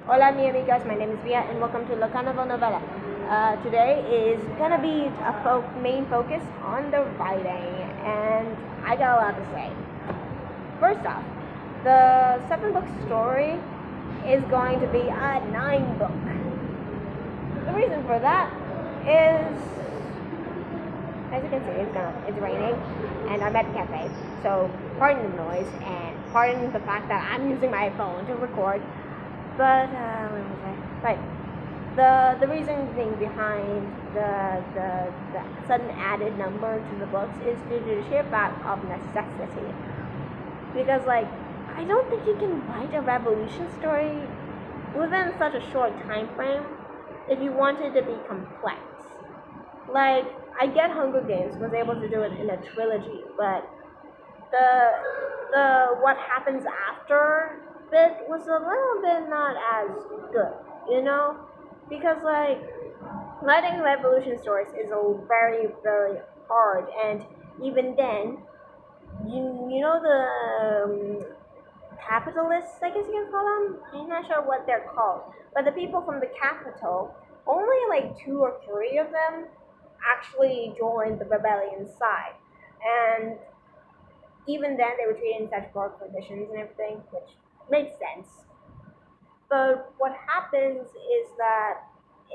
Hola, amigos. My name is Via, and welcome to La Carnival Novela. Today is gonna be a main focus on the writing, and I got a lot to say. First off, the 7-book story is going to be a 9-book. The reason for that is, as you can see, it's raining, and I'm at a cafe. So pardon the noise, and pardon the fact that I'm using my phone to record. But what was I? Right. The reasoning behind the sudden added number to the books is due to the sheer fact of necessity. Because I don't think you can write a revolution story within such a short time frame if you want it to be complex. I get Hunger Games was able to do it in a trilogy, but the what happens after bit was a little bit not as good, because writing revolution stories is a very very hard, and even then, you know the capitalists, I guess you can call them. I'm not sure what they're called, but the people from the capital, only 2 or 3 of them actually joined the rebellion side, and even then they were treated in such poor conditions and everything, which makes sense. But what happens is that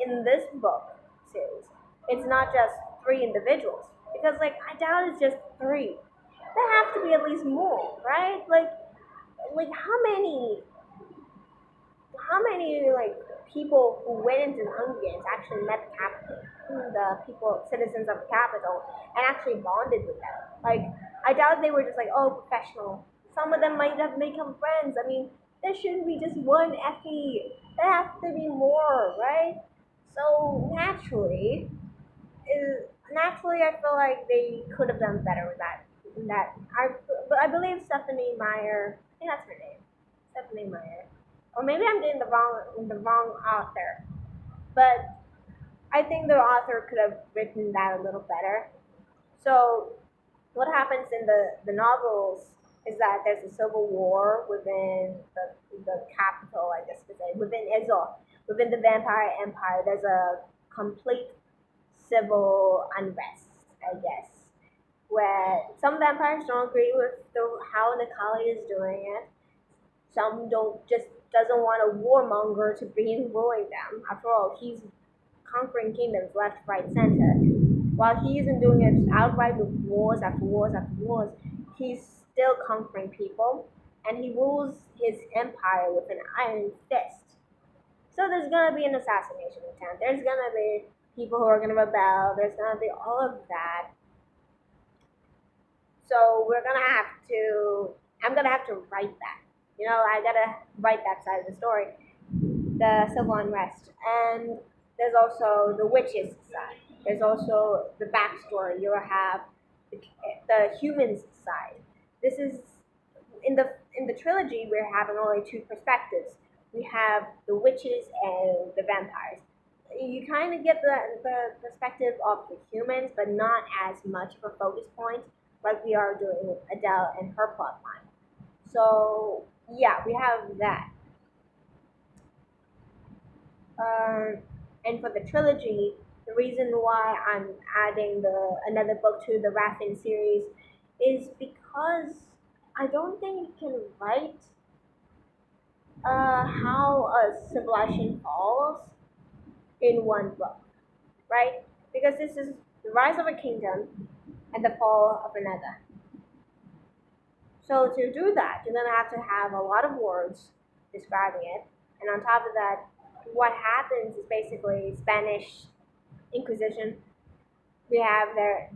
in this book series, it's not just 3 individuals, because I doubt it's just 3. There have to be at least more, right? How many people who went into the Hunger Games actually met the capital, the people, citizens of the capital, and actually bonded with them? I doubt they were just professional. Some of them might have become friends. I mean, there shouldn't be just one Effie. There has to be more, right? So naturally, I feel like they could have done better with that. I believe Stephanie Meyer. I think that's her name, Stephanie Meyer. Or maybe I'm getting the wrong author. But I think the author could have written that a little better. So what happens in the novels is that there's a civil war within the capital, I guess to say, within Israel, within the Vampire Empire. There's a complete civil unrest, I guess, where some vampires don't agree with how Nikali is doing it. Some don't just doesn't want a warmonger to be ruling them. After all, he's conquering kingdoms left, right, center. While he isn't doing it outright with wars after wars after wars, he's still conquering people, and he rules his empire with an iron fist. So there's gonna be an assassination attempt. There's gonna be people who are gonna rebel. There's gonna be all of that. So I'm gonna have to write that. I gotta write that side of the story, the civil unrest, and there's also the witches side. There's also the backstory. You have the humans side. This is in the trilogy. We're having only 2 perspectives. We have the witches and the vampires. You kind of get the perspective of the humans, but not as much of a focus point like we are doing with Adele and her plotline. So yeah, we have that. Um, and for the trilogy, the reason why I'm adding the another book to the Raffin series is because I don't think you can write how a civilization falls in one book, right? Because this is the rise of a kingdom and the fall of another. So to do that, you're gonna have to have a lot of words describing it, and on top of that, what happens is basically Spanish Inquisition. We have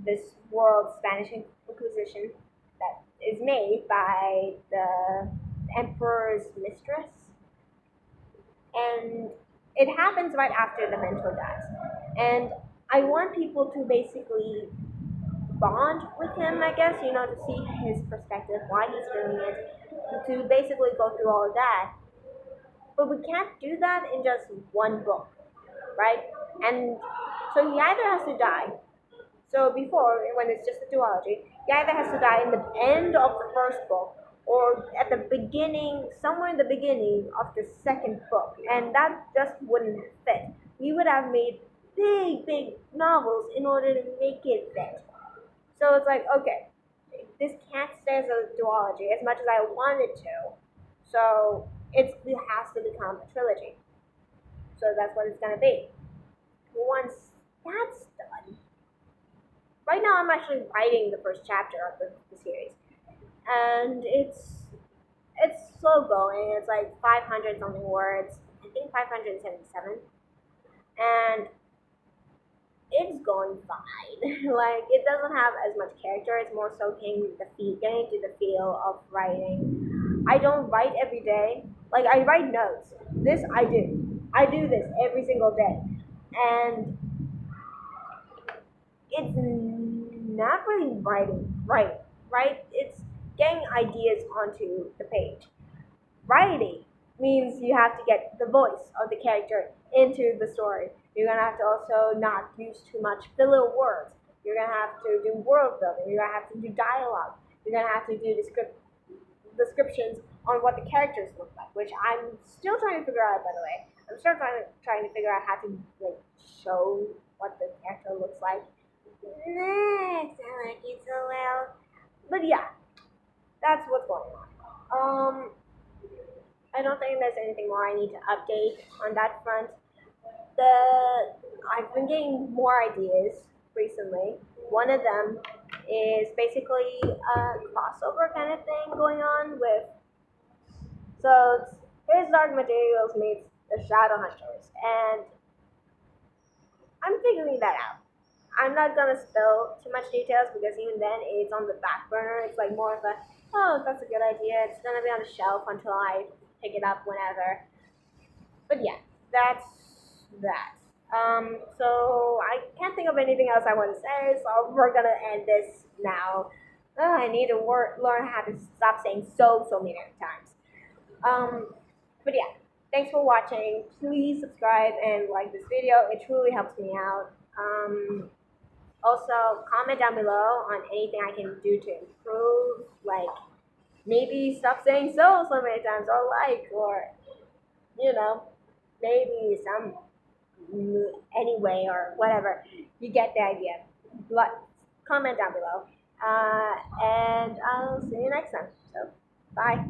this world Spanish Inquisition that is made by the emperor's mistress, and it happens right after the mentor dies. And I want people to basically bond with him, I guess, to see his perspective, why he's doing it, to basically go through all of that. But we can't do that in just one book, right? And so he either has to die. So before, when it's just a duology, he either has to die in the end of the first book, or at the beginning, somewhere in the beginning of the second book, and that just wouldn't fit. We would have made big novels in order to make it fit. So it's like, okay, this can't stay as a duology as much as I want it to. So it has to become a trilogy. So that's what it's gonna be. Once that's done, right now I'm actually writing the first chapter of the series, and it's slow going. It's like 500 something words. I think 577, and it's going fine. Like it doesn't have as much character. It's more so getting to the feel of writing. I don't write every day. Like I write notes. This I do. I do this every single day, and it's not really right? It's getting ideas onto the page. Writing means you have to get the voice of the character into the story. You're gonna have to also not use too much filler words. You're gonna have to do world building. You're gonna have to do dialogue. You're gonna have to do descriptions on what the characters look like, which I'm still trying to figure out. By the way, I'm still trying to figure out how to like show what the character looks like. It's not like it so well, but yeah, that's what's going on. I don't think there's anything more I need to update on that front. The I've been getting more ideas recently. One of them is basically a crossover kind of thing going on with. So it's His Dark Materials meets the Shadow Hunters, and I'm figuring that out. I'm not gonna spill too much details because even then it's on the back burner. It's like more of a, oh, that's a good idea. It's gonna be on the shelf until I pick it up whenever. But yeah, that's that. So I can't think of anything else I want to say, so we're gonna end this now. I need to learn how to stop saying so many times. But yeah, thanks for watching. Please subscribe and like this video. It truly helps me out. Also, comment down below on anything I can do to improve, like maybe stop saying so many times, or you know, maybe some anyway or whatever. You get the idea. But comment down below, and I'll see you next time. So, bye.